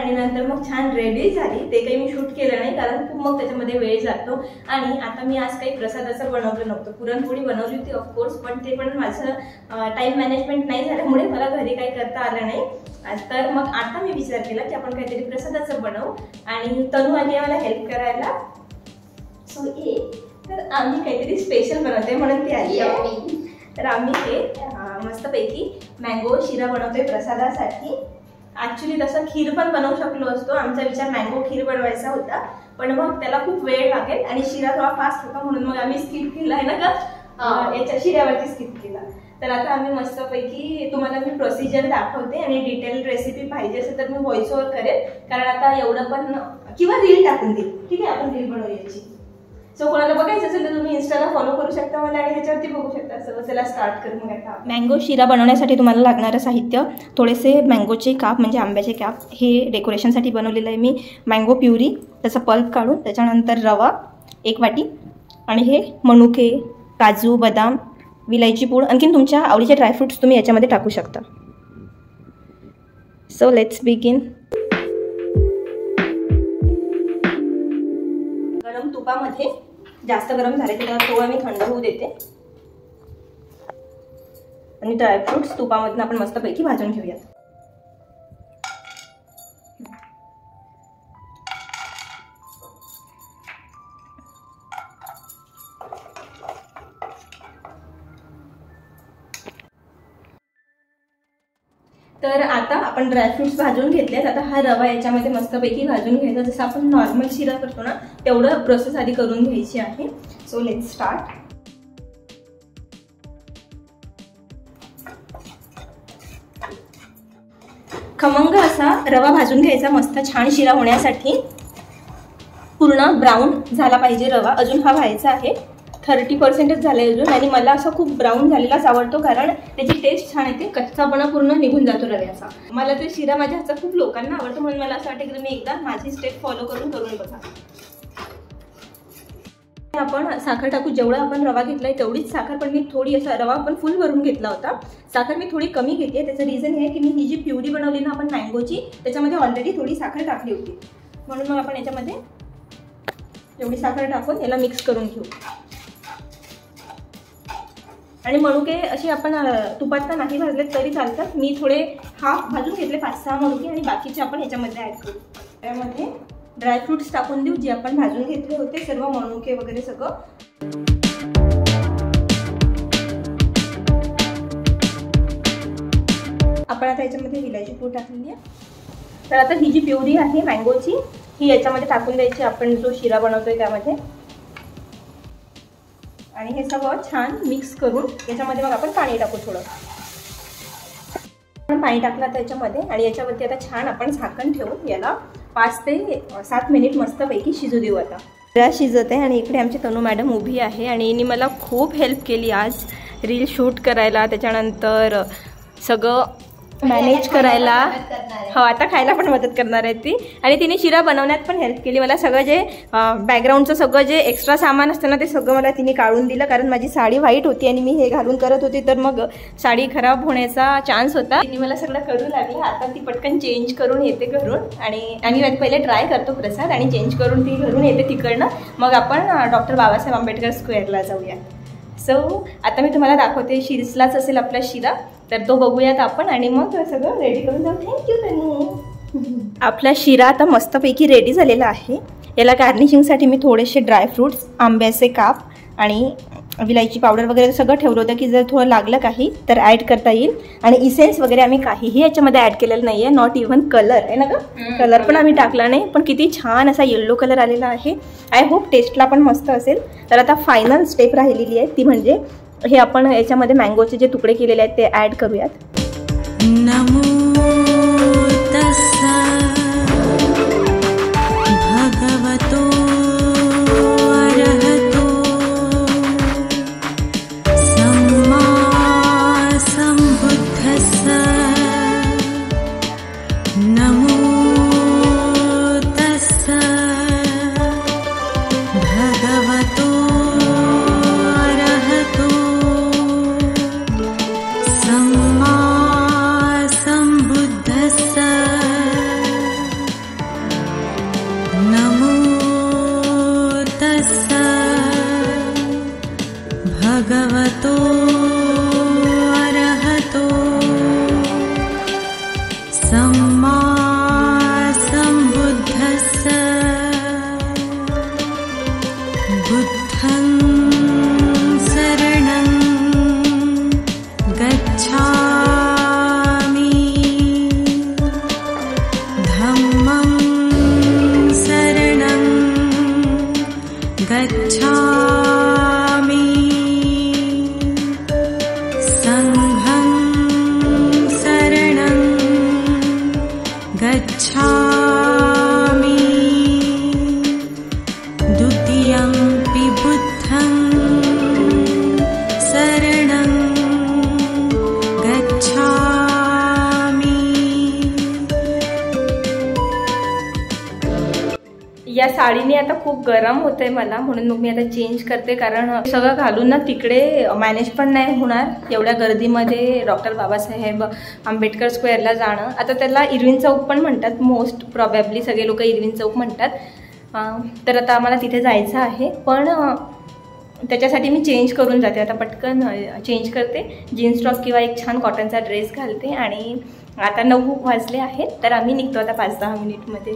आणि नंतर मग छान रेडी झाली। ते काही मी शूट केलं नाही कारण खूप मग त्याच्यामध्ये वेळ जातो। आणि आता मी आज काही प्रसादाचं बनवलं नव्हतं, पुरणपोळी बनवली होती ऑफकोर्स, पण ते पण माझं टाइम मॅनेजमेंट नाही झाल्यामुळे मला घरी काही करता आलं नाही। तर मग आता मी विचार केला की आपण काहीतरी प्रसादाचं बनवू आणि तनू आली आहे मला हेल्प करायला। सो तर आम्ही काहीतरी स्पेशल बनवतोय म्हणून ती आली आहे। तर आम्ही हे मस्तपैकी मँगो शिरा बनवतोय प्रसादासाठी। ॲक्च्युली तसं खीर पण बनवू शकलो असतो, आमचा विचार मँगो खीर बनवायचा होता, पण मग त्याला खूप वेळ लागेल आणि शिरा थोडा फास्ट होता म्हणून मग आम्ही स्किप केला आहे ना का, याच्या शिऱ्यावरती स्किप केला। तर आता आम्ही मस्तपैकी तुम्हाला मी प्रोसिजर दाखवते आणि डिटेल रेसिपी पाहिजे असेल तर मी व्हॉइस ओव्हर करेल, कारण आता एवढं पण किंवा रील टाकून देईल, ठीक आहे, आपण रील बनवूयाची। सो कोणाला बघायचं असेल तर तुम्ही इंस्टाला फॉलो करू शकता मला आणि ह्याच्यावरती बघू शकता। सो चला स्टार्ट करू मग आता। मँगो शिरा बनवण्यासाठी तुम्हाला लागणारं साहित्य थोडेसे मँगोचे काप म्हणजे आंब्याचे काप, हे डेकोरेशनसाठी बनवलेलं आहे मी। मँगो प्युरी, त्याचा पल्प काढून, त्याच्यानंतर रवा 1 वाटी आणि हे मनुके, काजू, बदाम, विलायची पूड, आणखीन तुमच्या आवडीचे ड्रायफ्रुट्स तुम्ही याच्यामध्ये टाकू शकता। So let's begin. गरम तुपामध्ये, जास्त गरम झाले तर थोडं मी थंड होऊ देते आणि ड्रायफ्रुट्स तुपामधून आपण मस्तपैकी भाजून घेऊयात। तर आता आपण ड्रायफ्रुट्स भाजून घेतलेत। आता हा रवा याच्यामध्ये मस्तपैकी भाजून घ्यायचा, जसं आपण नॉर्मल शिरा करतो ना तेवढं प्रोसेस आधी करून घ्यायची आहे। So let's start. खमंग असा रवा भाजून घ्यायचा मस्त छान शिरा होण्यासाठी। पूर्ण ब्राऊन झाला पाहिजे रवा, अजून हा व्हायचा आहे, 30% झाले अजून, आणि मला असं खूप ब्राऊन झालेलाच आवडतो कारण त्याची टेस्ट छान येते, कच्चापणा पूर्ण निघून जातो रव्याचा। मला ते शिरा माझ्या हातचा खूप लोकांना आवडतो म्हणून मला असं वाटतं की तुम्ही एकदा माझी स्टेप फॉलो करून बघा। आपण साखर टाकू, जेवढा आपण रवा घेतलाय तेवढीच साखर, पण मी थोडी असा रवा आपण फुल भरून घेतला होता, साखर मी थोडी कमी घेते। त्याचं रिझन हे की मी ही जी प्युरी बनवली ना आपण मँगोची, त्याच्यामध्ये ऑलरेडी थोडी साखर टाकली होती, म्हणून मग आपण याच्यामध्ये एवढी साखर टाकून याला मिक्स करून घेऊ। आणि मनुके असे आपण तुपात का नाही भाजले तरी चालतात, मी थोडे हाफ भाजून घेतले 5-6 मनुके आणि बाकीचे आपण याच्यामध्ये ॲड करू। त्यामध्ये ड्रायफ्रुट्स टाकून देऊ जे आपण भाजून घेतले होते, सर्व मनुके वगैरे सगळं। आपण आता याच्यामध्ये विलायची पूड टाकलेली आहे। तर आता ही जी प्युरी आहे मँगोची ही याच्यामध्ये टाकून द्यायची, आपण जो शिरा बनवतोय त्यामध्ये, आणि हे सगळं छान मिक्स करून याच्यामध्ये मग आपण पाणी टाकू थोडं। आपण पाणी टाकलं आता याच्यामध्ये आणि याच्यावरती आता छान आपण झाकण ठेवून याला 5 ते 7 मिनिट मस्तपैकी शिजू देऊ। आता शिरा शिजत आहे आणि इकडे आमची तनू मॅडम उभी आहे आणि हिने मला खूप हेल्प केली आज रील शूट करायला, त्याच्यानंतर सगळं मॅनेज करायला। हो, आता खायला पण मदत करणार आहे ती, आणि तिने शिरा बनवण्यात पण हेल्प केली मला। सगळं जे बॅकग्राऊंडचं सगळं जे एक्स्ट्रा सामान असतं ना ते सगळं मला तिने काढून दिलं, कारण माझी साडी व्हाईट होती आणि मी हे घालून करत होती, तर मग साडी खराब होण्याचा चान्स होता। तिने मला सगळं करू लागलं। आता ती पटकन चेंज करून येते घरून, आणि आम्ही पहिले ट्राय करतो प्रसाद आणि चेंज करून ती घरून येते तिकडनं, मग आपण डॉक्टर बाबासाहेब आंबेडकर स्क्वेअरला जाऊया। सो आता मी तुम्हाला दाखवते, शिरसलाच असेल आपला शिरा, तर तो बघूयात आपण आणि मग सगळं रेडी करून जाऊ। थँक्यू तनू। आपला शिरा आता मस्तपैकी रेडी झालेला आहे। याला गार्निशिंगसाठी मी थोडेसे ड्रायफ्रुट्स, आंब्याचे काप आणि विलायची पावडर वगैरे सगळं ठेवलं होतं की जर थोडं लागलं काही तर ॲड करता येईल। आणि इसेन्स वगैरे आम्ही काहीही याच्यामध्ये ॲड केलेलं नाही आहे, नॉट इव्हन कलर आहे ना ग, कलर पण आम्ही टाकला नाही, पण किती छान असा येल्लो कलर आलेला आहे। आय होप टेस्टला पण मस्त असेल। तर आता फायनल स्टेप राहिलेली आहे ती म्हणजे हे आपण याच्यामध्ये मँगोचे जे तुकडे केलेले आहेत ते ॲड करूयात। नमो तस्सा भगवतो अरहतो सम्मा सम्बुद्धस्सा। नमो तस्सा भगवतो बुद्धं शरणं गच्छामि धम्मं शरणं गच्छामि संघं शरणं गच्छामि द्वितीयंपि बुद्धं शरणं गच्छामि। या साडीने आता खूप गरम होतंय मला, म्हणून मग मी आता चेंज करते, कारण सगळं घालून ना तिकडे मॅनेज पण नाही होणार एवढ्या गर्दीमध्ये डॉक्टर बाबासाहेब आंबेडकर स्क्वेअरला जाणं. आता त्याला इरविन चौक पण म्हणतात, मोस्ट प्रॉबॅबली सगळे लोक इरविन चौक म्हणतात. तर आता आम्हाला तिथे जायचं आहे, पण त्याच्यासाठी मी चेंज करून जाते. आता पटकन चेंज करते, जीन्स टॉप किंवा एक छान कॉटनचा ड्रेस घालते. आणि आता 9 वाजले आहेत, तर आम्ही निघतो आता 5-10 मिनिटमध्ये.